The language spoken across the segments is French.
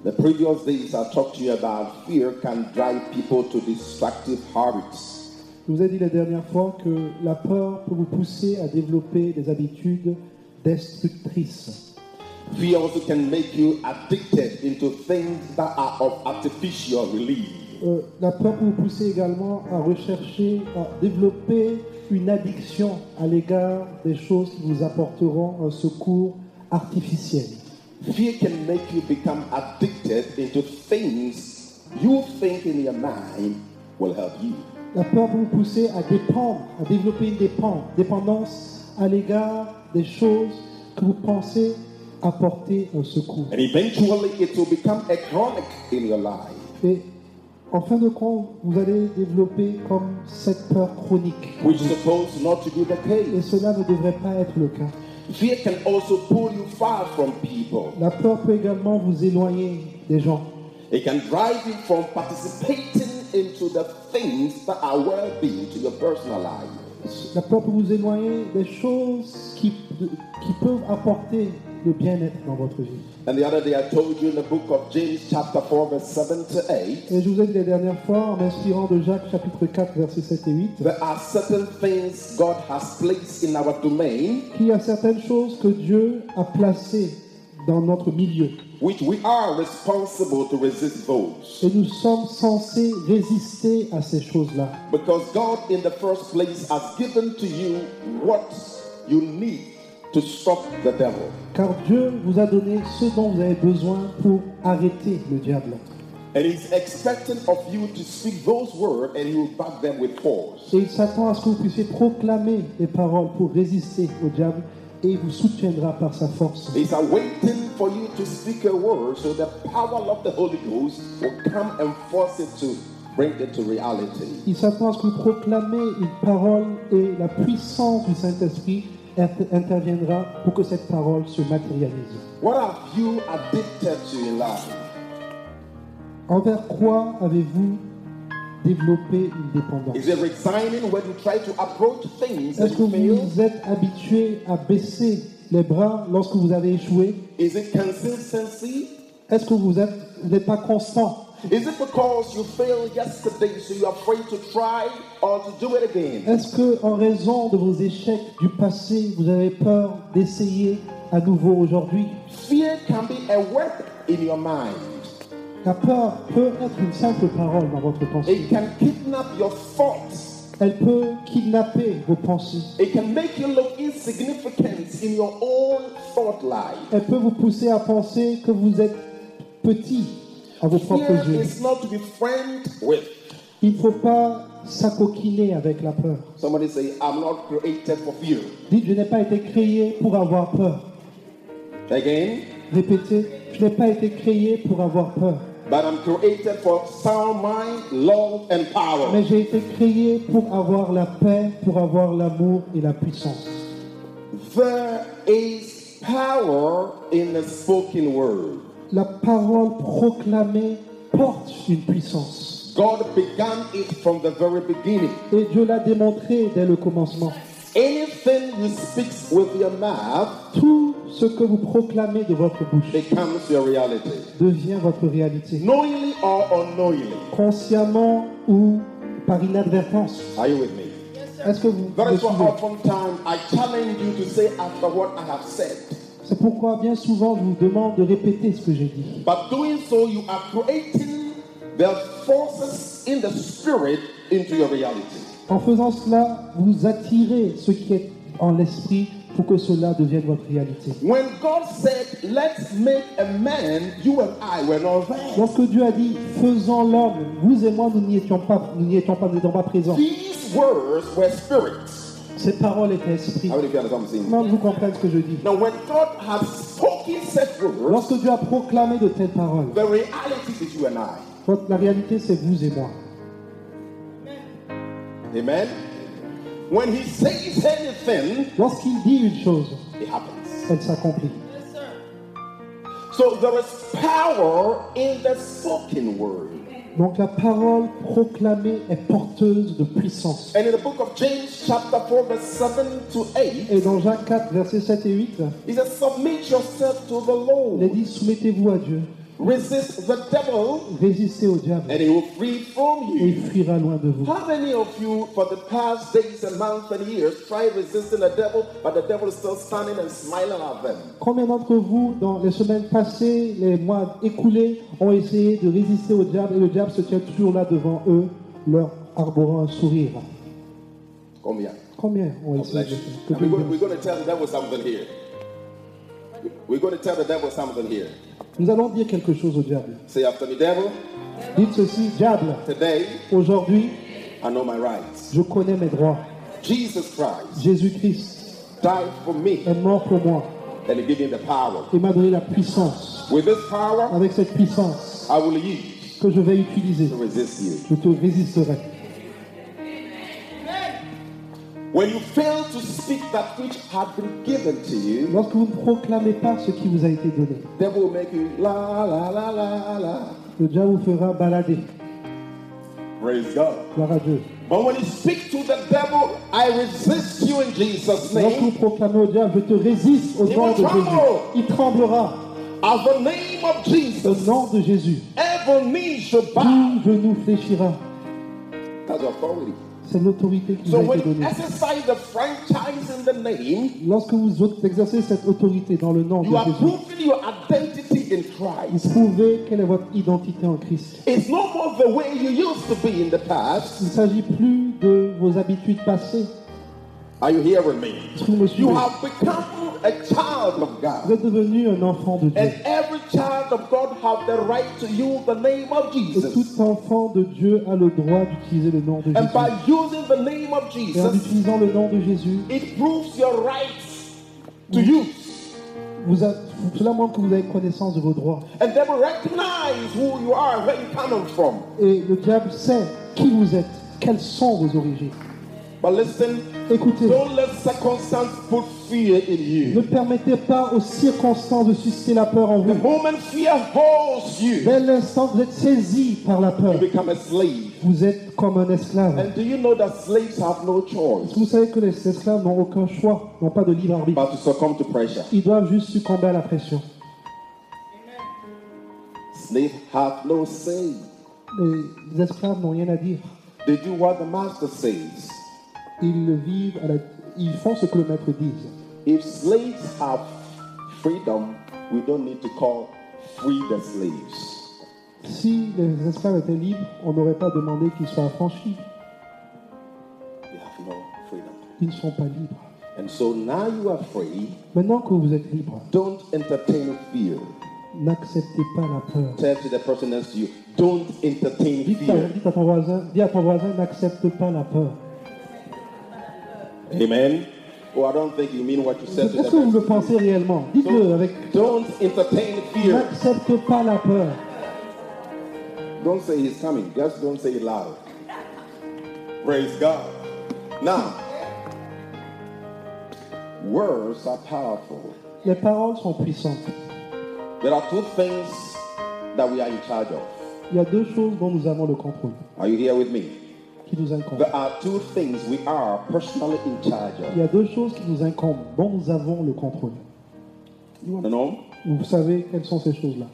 The previous days I talked to you about fear can drive people to destructive habits. Je vous ai dit la dernière fois que la peur peut vous pousser à développer des habitudes destructrices. Fear also can make you addicted into things that are of artificial relief. La peur peut vous pousser également à rechercher, à développer une addiction à l'égard des choses qui vous apporteront un secours artificiel. Fear can make you become addicted into things you think in your mind will help you. La peur peut vous pousser à dépendre, à développer une dépendance à l'égard des choses que vous pensez apporter un secours. And eventually it will become a chronic in your life. Et en fin de compte, vous allez développer comme cette peur chronique. Which is supposed not to be the Et case. cela ne devrait pas être le cas. Fear can also pull you far from people. La peur peut également vous éloigner des gens. It can drive you from participating into the things that are well-being to your personal life. La peur peut vous éloigner des choses qui peuvent apporter le bien-être dans votre vie. And the other day I told you in the book of James chapter 4 verse 7 to 8, Et je vous ai dit la dernière fois, en m'inspirant de Jacques chapitre 4, versets 7 et 8, there are certain things God has placed in our domain qu'il y a certaines choses que Dieu a placées dans notre milieu. which we are responsible to resist those. Et nous sommes censés résister à ces choses-là. Because God in the first place has given to you what you need to stop the devil. Car Dieu vous a donné ce dont vous avez besoin pour arrêter le diable. And He's expecting of you to speak those words and He will back them with force. Et il s'attend à ce que vous puissiez proclamer les paroles pour résister au diable et il vous soutiendra par sa force. He's waiting for you to speak a word so the power of the Holy Ghost will come and force it to bring it to reality. Il s'attend à ce que vous proclamez une parole et la puissance du Saint-Esprit interviendra pour que cette parole se matérialise. What have you addicted to in life? Envers quoi avez-vous développé une dépendance? Is it resigning when you try to approach things Est-ce and que you fail? vous êtes habitué à baisser les bras lorsque vous avez échoué? Is it consistency? Est-ce que vous n'êtes pas constant? Is it because you failed yesterday so you're afraid to try or to do it again? Est-ce que, en raison de vos échecs du passé, vous avez peur d'essayer à nouveau aujourd'hui? Fear can be a weapon in your mind. La peur peut être une simple parole dans votre pensée. It can kidnap your thoughts. Elle peut kidnapper vos pensées. It can make you look insignificant in your own thought life. Elle peut vous pousser à penser que vous êtes petit à vos propres Fear yeux. is not to be friend with. Il ne faut pas s'acoquiner avec la peur. Somebody say, I'm not created for fear. Dites, je n'ai pas été créé pour avoir peur. Again, Répétez, je n'ai pas été créé pour avoir peur. but I'm created for sound mind, love, and power. Mais j'ai été créé pour avoir la paix, pour avoir l'amour et la puissance. There is power in the spoken word. La parole proclamée porte une puissance. God began it from the very beginning. Et Dieu l'a démontré dès le commencement. Anything you speak with your mouth Tout ce que vous proclamez de votre bouche becomes your reality. devient votre réalité. Knowingly or unknowingly. Consciemment ou par inadvertance. Are you with me? Est-ce que vous That me is why suivez? oftentimes I challenge you to say after what I have said. C'est pourquoi bien souvent je vous demande de répéter ce que j'ai dit. But doing so, you are creating the forces in the spirit into your reality. En faisant cela, vous attirez ce qui est en l'esprit pour que cela devienne votre réalité. When God said, let's make a man, you and I were not there. Lorsque Dieu a dit, faisons l'homme, vous et moi, nous n'étions pas présents. These words were spirits. Ces paroles étaient esprit. How many of you understand what I'm saying? Comment vous comprenez ce que je dis? Now, when God has spoken such words, Lorsque Dieu a proclamé de telles paroles, the reality is you and I. la réalité c'est vous et moi. Amen. When He says anything, Lorsqu'il dit une chose, it happens. elle s'accomplit. So there is power in the spoken word. Donc la parole proclamée est porteuse de puissance. And in the book of James, chapter 4, verse 7 to 8, Et dans Jacques 4, versets 7 et 8, He says, submit yourself to the il est Lord. dit, soumettez-vous à Dieu. Resist the devil Résistez au diable and he will flee from et il you. fuira loin de vous. How many of you for the past days and months and years tried resisting the devil, but the devil is still standing and smiling at them? Combien d'entre vous, dans les semaines passées, les mois écoulés, ont essayé de résister au diable et le diable se tient toujours là devant eux, leur arborant un sourire? Combien? Combien ont essayé de Bless you. faire? And we're going to tell the devil something here. We're going to tell the devil something here. Nous allons dire quelque chose au diable. Say after me, devil, Dites ceci, diable, today aujourd'hui, I know my rights. je connais mes droits. Jesus Christ Jésus-Christ died for me est mort pour moi and he gave me the power. et m'a donné la puissance. With this power, Avec cette puissance I will use que je vais utiliser, to resist you. je te résisterai. When you fail to speak that which had been given to you, Lorsque vous ne proclamez pas ce qui vous a été donné, the devil will make you la la la la la. le diable vous fera balader. Praise God. Gloire à Dieu. But when you speak to the devil, I resist you in Jesus' Lorsque vous name. proclamez au diable, je te résiste au He nom will de Jésus. tremble. Il tremblera At the name of au Jesus, nom de Jésus. every knee shall bow. Tout genou fléchira. That's authority. C'est l'autorité qui vous So a when été you donnée. exercise the franchise in the name, Lorsque vous exercez cette autorité dans le nom de you are Jésus, proving your identity in vous Christ. prouvez quelle est votre identité en Christ. It's no more the way you used to be in the past. Il ne s'agit plus de vos habitudes passées. Are you hearing me? Est-ce que vous me You suivez? have become a child of Vous God. êtes devenu un enfant de Dieu. And every child of God have the right to use the name of Et Jesus. tout enfant de Dieu a le droit d'utiliser le nom de And by Jésus. using the name of Et en Jesus, utilisant le nom de Jésus, it proves your rights to use. cela montre que vous avez connaissance de vos droits. And they will recognize who you are, where you're coming from. Et le diable sait qui vous êtes, quelles sont vos origines. But listen, Écoutez, don't let circumstance put fear in ne you. permettez pas aux circonstances de susciter la peur en The vous. moment fear holds you, Dès l'instant que vous êtes saisi par la peur, you become a slave. vous êtes comme un esclave. And do you know that slaves have no choice Vous savez que les esclaves n'ont aucun choix, n'ont pas de libre arbitre. but to succumb to pressure? Ils doivent juste succomber à la pression. Slaves have no say. Les esclaves n'ont rien à dire. They do what the master says. Ils font ce que le maître dit. If slaves have freedom, we don't need to call free the slaves. Si les esclaves étaient libres, on n'aurait pas demandé qu'ils soient affranchis. They have no freedom. Ils ne sont pas libres. And so now you are free. Maintenant que vous êtes libres, Don't entertain fear. n'acceptez pas la peur. Tell to the person next to you, don't entertain fear. Dis à ton voisin, n'accepte pas la peur. Amen. Oh, I don't think you mean what you said to Est-ce que vous the le person. pensez réellement? Dites-le avec. Don't entertain fear. N'accepte pas la peur. Don't say he's coming. Just don't say it loud. Praise God. Now, words are powerful. Les paroles sont puissantes. There are two things that we are in charge of. Il y a deux choses dont nous avons le contrôle, Are you here with me? qui nous incombent. There are two things we are personally in charge Il y of. a deux choses qui nous incombent, dont nous avons le contrôle. You want to know? Vous savez quelles sont ces choses-là?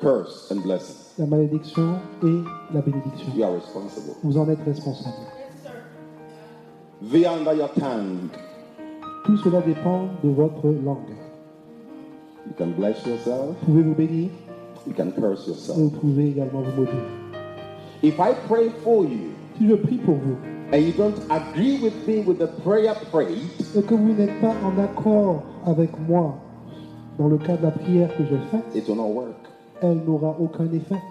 Curse and blessing. La malédiction et la bénédiction. You are responsible. Vous en êtes responsable. They are under your tongue. Tout cela dépend de votre langue. You can bless yourself. Vous pouvez vous bénir You can curse et yourself. vous pouvez également vous maudire. If I pray for you Si je prie pour vous and you don't agree with me with the prayer prayed, et que vous n'êtes pas en accord avec moi dans le cadre de la prière que j'ai faite, it will not work. elle n'aura aucun effet.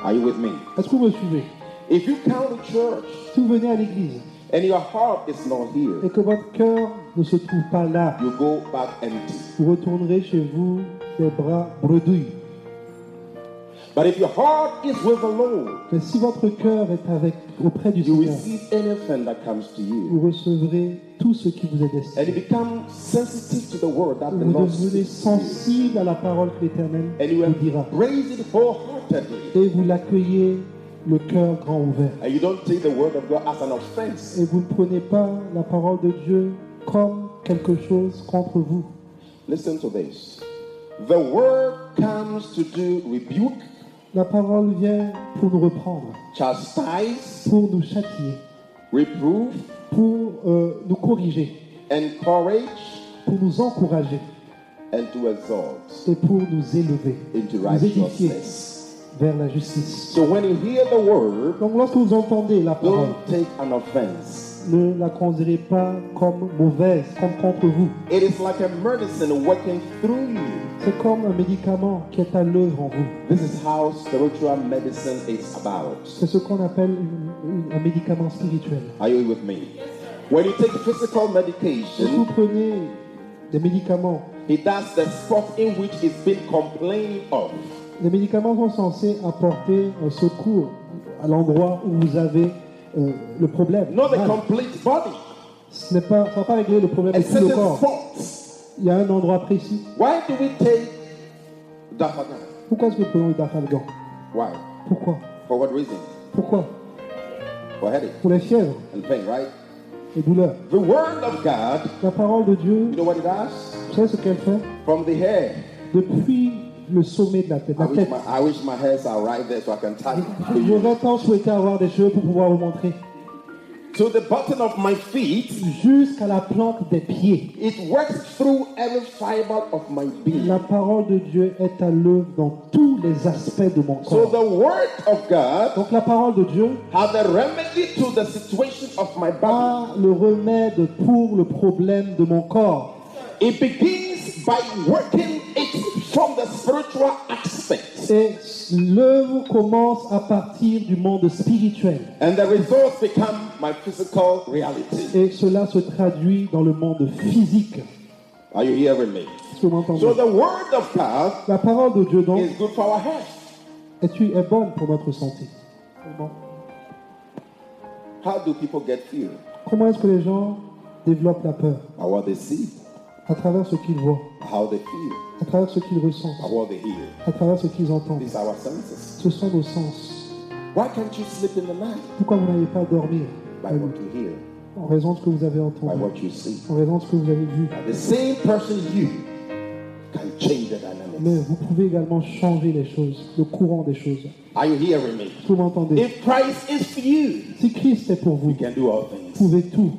Are you with me? Est-ce que vous me suivez? If you come to church Si vous venez à l'église and your heart is not et here, que votre cœur ne se trouve pas là, you go back empty. vous retournerez chez vous les bras bredouilles. But if your heart is with the Lord, Mais si votre cœur est auprès du you Seigneur, receive anything that comes to you. vous recevrez tout ce qui vous est And you destiné. become sensitive to the word that the Vous Lord devenez speaks to you. sensible à la parole que l'Éternel And you vous dira. embrace it wholeheartedly. Et vous l'accueillez le cœur grand ouvert. And you don't take the word of God as an offense. Et vous ne prenez pas la parole de Dieu comme quelque chose contre vous. Listen to this. The word comes to do rebuke, La parole vient pour nous reprendre, chastise, pour nous châtier, reprove, pour nous corriger, encourage, pour nous encourager and to exalt et pour nous élever, into nous édifier righteousness. vers la justice. So when you hear the word, Donc lorsque vous entendez la parole, don't take an offense. ne la considérez pas comme mauvaise, comme contre vous. It is like a medicine working through you. C'est comme un médicament qui est à l'œuvre en vous. This is how spiritual medicine is about. C'est ce qu'on appelle un médicament spirituel. Are you with me? When you take physical Si vous medication, prenez des médicaments, it does the spot in which it's been complained of. les médicaments sont censés apporter un secours à l'endroit où vous avez le problème. Not the Ah, complete body. ça ne va pas régler le problème A de tout le certain corps. spot. Il y a un endroit précis. Why do we take Dafagan? Pourquoi est-ce que nous prenons le dafalgan? Why? Pourquoi? For what reason? Pourquoi? For headache Pour les fièvres, and pain, right? les douleurs. The word of God, La parole de Dieu, you know what it does? vous savez ce qu'elle fait? From the hair. Depuis le sommet de la tête. I wish my hairs are right there so I can type for you. J'aurais tant souhaité avoir des cheveux pour pouvoir vous montrer. To the bottom of my feet, Jusqu'à la plante des pieds. it works through every fiber of my being. La parole de Dieu est à l'œuvre dans tous les aspects de mon So corps. the word of God Donc la parole de Dieu has the remedy to the situation of my body. a le remède pour le problème de mon corps. It begins by working it from the spiritual aspect. Et l'œuvre commence à partir du monde spirituel. And the results become my physical reality. Et cela se traduit dans le monde physique. Are you hearing me? Est-ce que vous m'entendez? So the word of God La parole de Dieu donc is good for our health. est bonne pour notre santé. How do people get fear? Comment est-ce que les gens développent la peur? By what they see, À travers ce qu'ils voient, how they feel, à travers ce qu'ils by ressentent, what they hear. à travers ce qu'ils entendent. These are our senses. Ce sont nos sens. Why can't you sleep in the night? Pourquoi vous n'allez pas dormir By what you hear, en raison de ce que vous avez by entendu, what you see. en raison de ce que vous avez vu? The same person you can change the Mais dynamics. vous pouvez également changer les choses, le courant des choses. Are you hearing me? Vous m'entendez? If Christ is for you, Si Christ est pour vous, you can do all vous things. pouvez tout.